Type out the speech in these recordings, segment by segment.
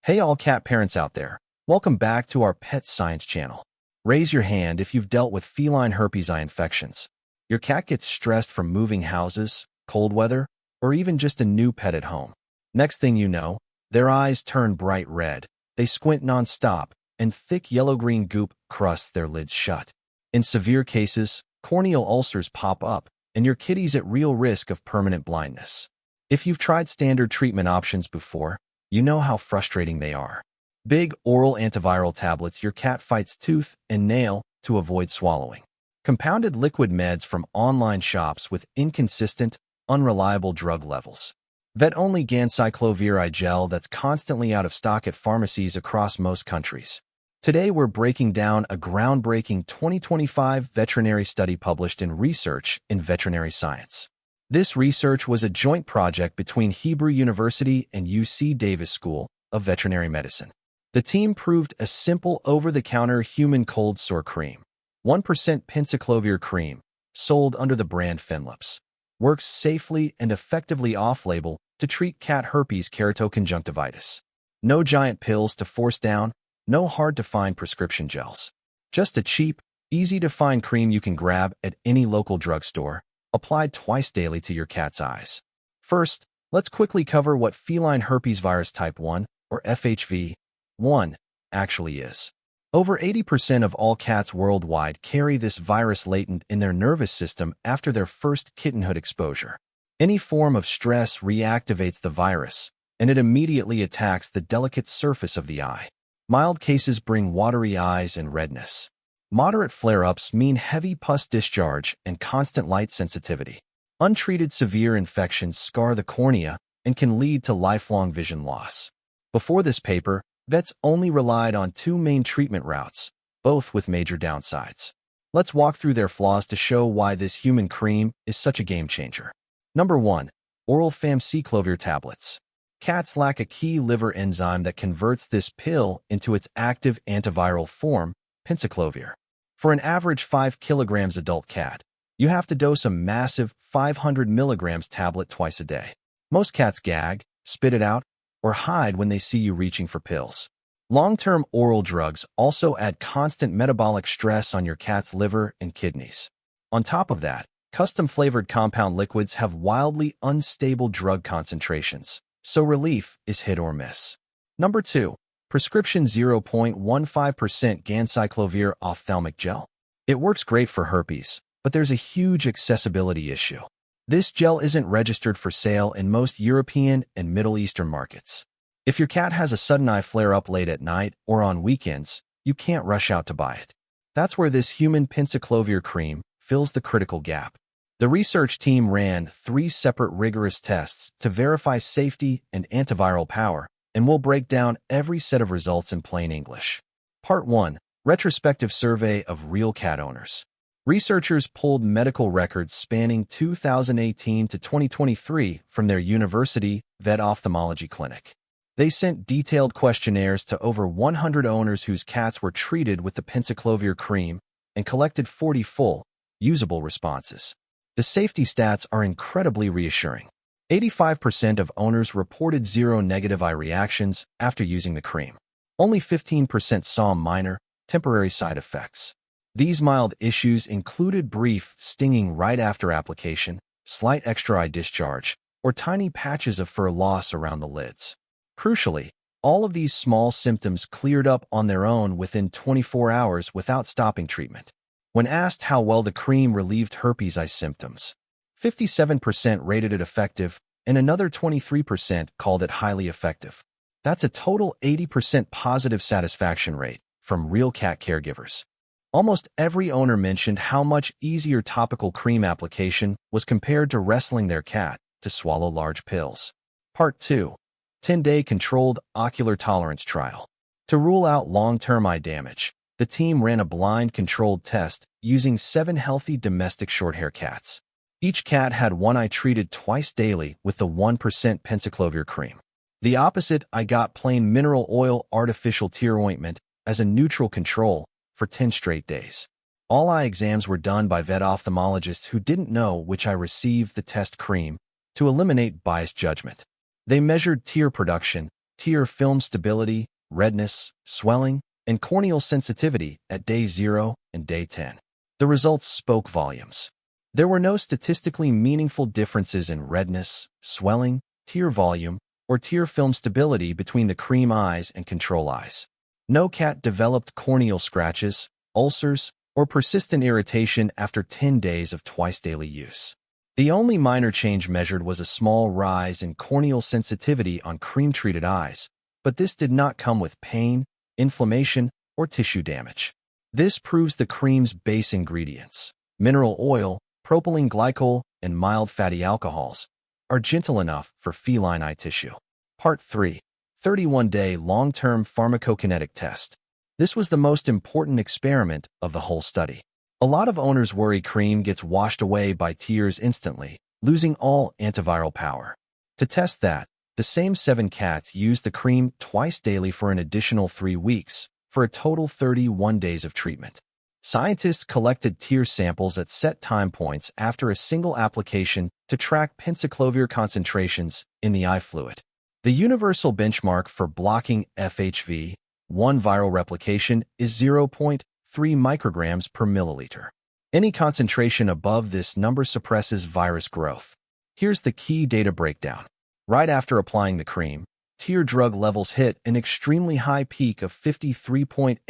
Hey all cat parents out there, welcome back to our pet science channel. Raise your hand if you've dealt with feline herpes eye infections. Your cat gets stressed from moving houses, cold weather, or even just a new pet at home. Next thing you know, their eyes turn bright red, they squint non-stop, and thick yellow-green goop crusts their lids shut. In severe cases, corneal ulcers pop up, and your kitty's at real risk of permanent blindness. If you've tried standard treatment options before, you know how frustrating they are. Big oral antiviral tablets your cat fights tooth and nail to avoid swallowing. Compounded liquid meds from online shops with inconsistent, unreliable drug levels. Vet-only ganciclovir eye gel that's constantly out of stock at pharmacies across most countries. Today we're breaking down a groundbreaking 2025 veterinary study published in Research in Veterinary Science. This research was a joint project between Hebrew University and UC Davis School of Veterinary Medicine. The team proved a simple over-the-counter human cold sore cream, 1% Penciclovir cream, sold under the brand Feline, works safely and effectively off-label to treat cat herpes keratoconjunctivitis. No giant pills to force down, no hard-to-find prescription gels. Just a cheap, easy-to-find cream you can grab at any local drugstore, applied twice daily to your cat's eyes. First, let's quickly cover what feline herpes virus type 1, or FHV1, actually is. Over 80% of all cats worldwide carry this virus latent in their nervous system after their first kittenhood exposure. Any form of stress reactivates the virus, and it immediately attacks the delicate surface of the eye. Mild cases bring watery eyes and redness. Moderate flare-ups mean heavy pus discharge and constant light sensitivity. Untreated severe infections scar the cornea and can lead to lifelong vision loss. Before this paper, vets only relied on two main treatment routes, both with major downsides. Let's walk through their flaws to show why this human cream is such a game-changer. Number 1. Oral famciclovir tablets. Cats lack a key liver enzyme that converts this pill into its active antiviral form, Penciclovir. For an average 5 kilograms adult cat, you have to dose a massive 500 milligrams tablet twice a day. Most cats gag, spit it out, or hide when they see you reaching for pills. Long-term oral drugs also add constant metabolic stress on your cat's liver and kidneys. On top of that, custom-flavored compound liquids have wildly unstable drug concentrations, so relief is hit or miss. Number 2. Prescription 0.15% ganciclovir ophthalmic gel. It works great for herpes, but there's a huge accessibility issue. This gel isn't registered for sale in most European and Middle Eastern markets. If your cat has a sudden eye flare-up late at night or on weekends, you can't rush out to buy it. That's where this human Penciclovir cream fills the critical gap. The research team ran 3 separate rigorous tests to verify safety and antiviral power, and we'll break down every set of results in plain English. Part 1. Retrospective Survey of Real Cat Owners. Researchers pulled medical records spanning 2018 to 2023 from their university vet ophthalmology clinic. They sent detailed questionnaires to over 100 owners whose cats were treated with the Penciclovir cream and collected 40 full, usable responses. The safety stats are incredibly reassuring. 85% of owners reported zero negative eye reactions after using the cream. Only 15% saw minor, temporary side effects. These mild issues included brief stinging right after application, slight extra eye discharge, or tiny patches of fur loss around the lids. Crucially, all of these small symptoms cleared up on their own within 24 hours without stopping treatment. When asked how well the cream relieved herpes eye symptoms, 57% rated it effective, and another 23% called it highly effective. That's a total 80% positive satisfaction rate from real cat caregivers. Almost every owner mentioned how much easier topical cream application was compared to wrestling their cat to swallow large pills. Part 2. 10-day controlled ocular tolerance trial. To rule out long-term eye damage, the team ran a blind controlled test using 7 healthy domestic short-hair cats. Each cat had one eye treated twice daily with the 1% Penciclovir cream. The opposite eye got plain mineral oil artificial tear ointment as a neutral control for 10 straight days. All eye exams were done by vet ophthalmologists who didn't know which eye received the test cream to eliminate biased judgment. They measured tear production, tear film stability, redness, swelling, and corneal sensitivity at day 0 and day 10. The results spoke volumes. There were no statistically meaningful differences in redness, swelling, tear volume, or tear film stability between the cream eyes and control eyes. No cat developed corneal scratches, ulcers, or persistent irritation after 10 days of twice-daily use. The only minor change measured was a small rise in corneal sensitivity on cream-treated eyes, but this did not come with pain, inflammation, or tissue damage. This proves the cream's base ingredients, mineral oil, propylene glycol, and mild fatty alcohols, are gentle enough for feline eye tissue. Part 3. 31-day long-term pharmacokinetic test. This was the most important experiment of the whole study. A lot of owners worry cream gets washed away by tears instantly, losing all antiviral power. To test that, the same 7 cats used the cream twice daily for an additional 3 weeks, for a total 31 days of treatment. Scientists collected tear samples at set time points after a single application to track penciclovir concentrations in the eye fluid. The universal benchmark for blocking FHV1 viral replication is 0.3 micrograms per milliliter. Any concentration above this number suppresses virus growth. Here's the key data breakdown. Right after applying the cream, tear drug levels hit an extremely high peak of 53.83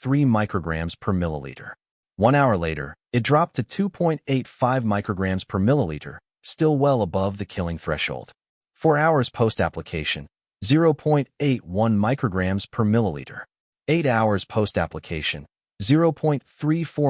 micrograms per milliliter. 1 hour later, it dropped to 2.85 micrograms per milliliter, still well above the killing threshold. 4 hours post-application, 0.81 micrograms per milliliter. 8 hours post-application, 0.34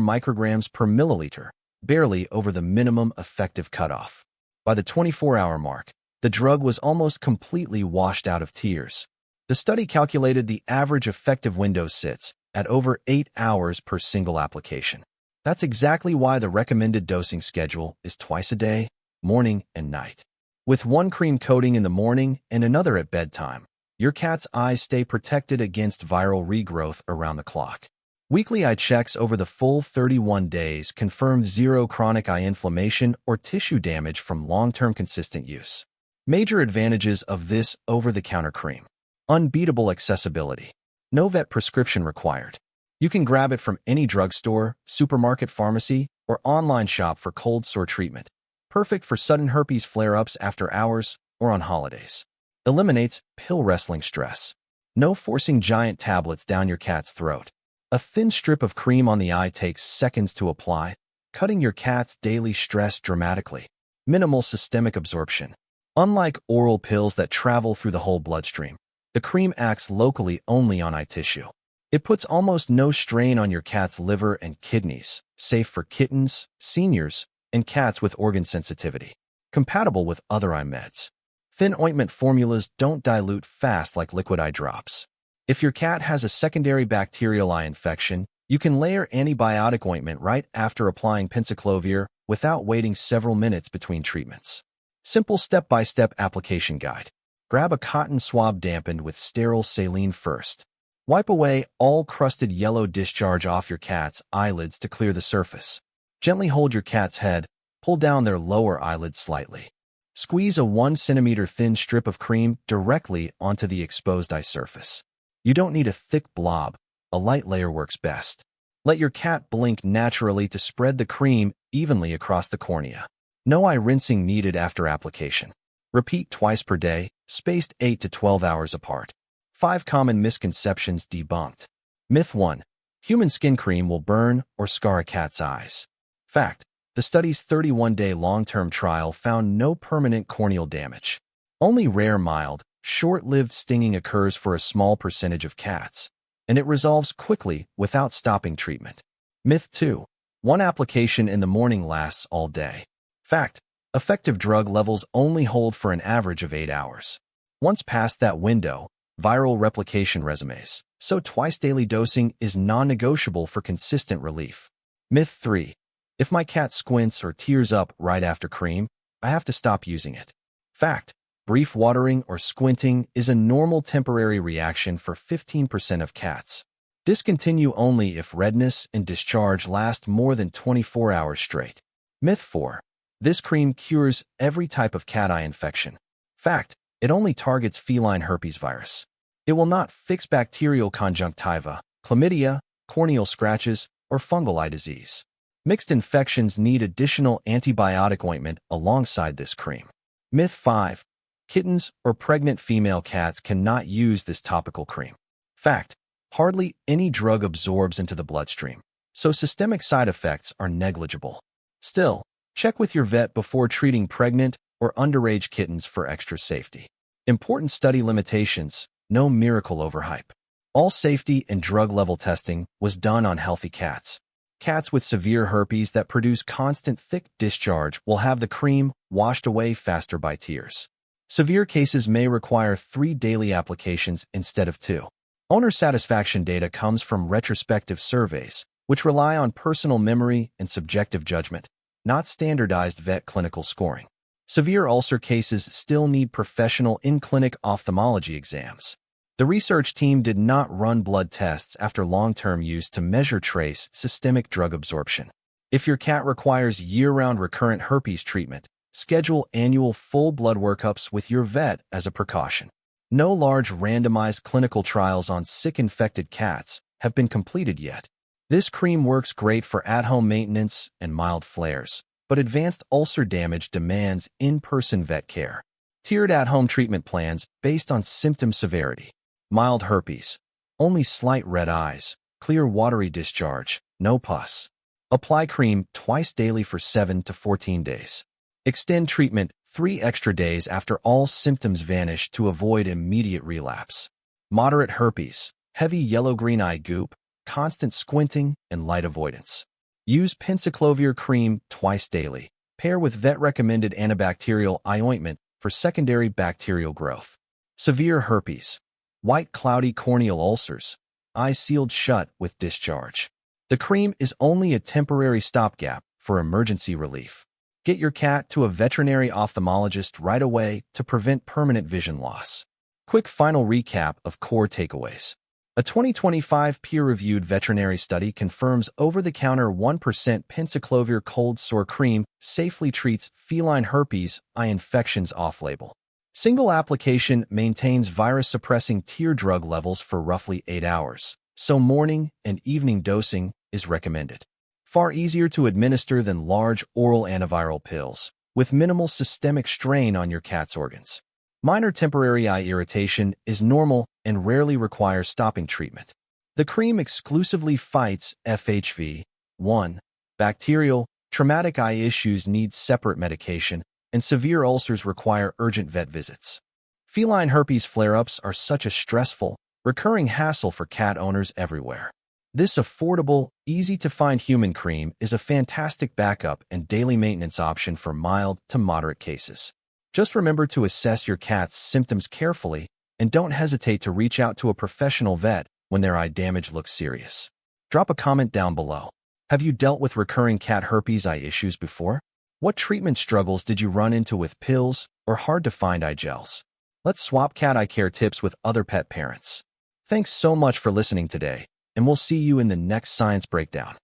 micrograms per milliliter, barely over the minimum effective cutoff. By the 24-hour mark, the drug was almost completely washed out of tears. The study calculated the average effective window sits at over 8 hours per single application. That's exactly why the recommended dosing schedule is twice a day, morning and night. With one cream coating in the morning and another at bedtime, your cat's eyes stay protected against viral regrowth around the clock. Weekly eye checks over the full 31 days confirmed 0 chronic eye inflammation or tissue damage from long-term consistent use. Major advantages of this over-the-counter cream. Unbeatable accessibility. No vet prescription required. You can grab it from any drugstore, supermarket, pharmacy, or online shop for cold sore treatment. Perfect for sudden herpes flare-ups after hours or on holidays. Eliminates pill wrestling stress. No forcing giant tablets down your cat's throat. A thin strip of cream on the eye takes seconds to apply, cutting your cat's daily stress dramatically. Minimal systemic absorption. Unlike oral pills that travel through the whole bloodstream, the cream acts locally only on eye tissue. It puts almost no strain on your cat's liver and kidneys, safe for kittens, seniors, and cats with organ sensitivity. Compatible with other eye meds. Thin ointment formulas don't dilute fast like liquid eye drops. If your cat has a secondary bacterial eye infection, you can layer antibiotic ointment right after applying penciclovir without waiting several minutes between treatments. Simple step-by-step application guide. Grab a cotton swab dampened with sterile saline first. Wipe away all crusted yellow discharge off your cat's eyelids to clear the surface. Gently hold your cat's head, pull down their lower eyelid slightly. Squeeze a 1 centimeter thin strip of cream directly onto the exposed eye surface. You don't need a thick blob, a light layer works best. Let your cat blink naturally to spread the cream evenly across the cornea. No eye rinsing needed after application. Repeat twice per day, spaced 8 to 12 hours apart. 5 common misconceptions debunked. Myth 1. Human skin cream will burn or scar a cat's eyes. Fact. The study's 31-day long-term trial found no permanent corneal damage. Only rare mild, short-lived stinging occurs for a small percentage of cats, and it resolves quickly without stopping treatment. Myth 2. One application in the morning lasts all day. Fact. Effective drug levels only hold for an average of 8 hours. Once past that window, viral replication resumes, so twice-daily dosing is non-negotiable for consistent relief. Myth 3. If my cat squints or tears up right after cream, I have to stop using it. Fact. Brief watering or squinting is a normal temporary reaction for 15% of cats. Discontinue only if redness and discharge last more than 24 hours straight. Myth 4. This cream cures every type of cat eye infection. Fact. It only targets feline herpes virus. It will not fix bacterial conjunctiva, chlamydia, corneal scratches, or fungal eye disease. Mixed infections need additional antibiotic ointment alongside this cream. Myth 5. Kittens or pregnant female cats cannot use this topical cream. Fact: hardly any drug absorbs into the bloodstream, so systemic side effects are negligible. Still, check with your vet before treating pregnant or underage kittens for extra safety. Important study limitations: no miracle overhype. All safety and drug level testing was done on healthy cats. Cats with severe herpes that produce constant thick discharge will have the cream washed away faster by tears. Severe cases may require 3 daily applications instead of 2. Owner satisfaction data comes from retrospective surveys, which rely on personal memory and subjective judgment, not standardized vet clinical scoring. Severe ulcer cases still need professional in-clinic ophthalmology exams. The research team did not run blood tests after long-term use to measure trace systemic drug absorption. If your cat requires year-round recurrent herpes treatment, schedule annual full blood workups with your vet as a precaution. No large randomized clinical trials on sick infected cats have been completed yet. This cream works great for at-home maintenance and mild flares, but advanced ulcer damage demands in-person vet care. Tiered at-home treatment plans based on symptom severity. Mild herpes: only slight red eyes, clear watery discharge, no pus. Apply cream twice daily for 7 to 14 days. Extend treatment 3 extra days after all symptoms vanish to avoid immediate relapse. Moderate herpes: heavy yellow-green eye goop, constant squinting, and light avoidance. Use Penciclovir cream twice daily. Pair with vet-recommended antibacterial eye ointment for secondary bacterial growth. Severe herpes: white cloudy corneal ulcers, eyes sealed shut with discharge. The cream is only a temporary stopgap for emergency relief. Get your cat to a veterinary ophthalmologist right away to prevent permanent vision loss. Quick final recap of core takeaways. A 2025 peer-reviewed veterinary study confirms over-the-counter 1% Penciclovir cold sore cream safely treats feline herpes eye infections off-label. Single application maintains virus-suppressing tier drug levels for roughly 8 hours, so morning and evening dosing is recommended. Far easier to administer than large oral antiviral pills, with minimal systemic strain on your cat's organs. Minor temporary eye irritation is normal and rarely requires stopping treatment. The cream exclusively fights FHV1. Bacterial, traumatic eye issues need separate medication, and severe ulcers require urgent vet visits. Feline herpes flare-ups are such a stressful, recurring hassle for cat owners everywhere. This affordable, easy-to-find human cream is a fantastic backup and daily maintenance option for mild to moderate cases. Just remember to assess your cat's symptoms carefully and don't hesitate to reach out to a professional vet when their eye damage looks serious. Drop a comment down below. Have you dealt with recurring cat herpes eye issues before? What treatment struggles did you run into with pills or hard-to-find eye gels? Let's swap cat eye care tips with other pet parents. Thanks so much for listening today, and we'll see you in the next Science Breakdown.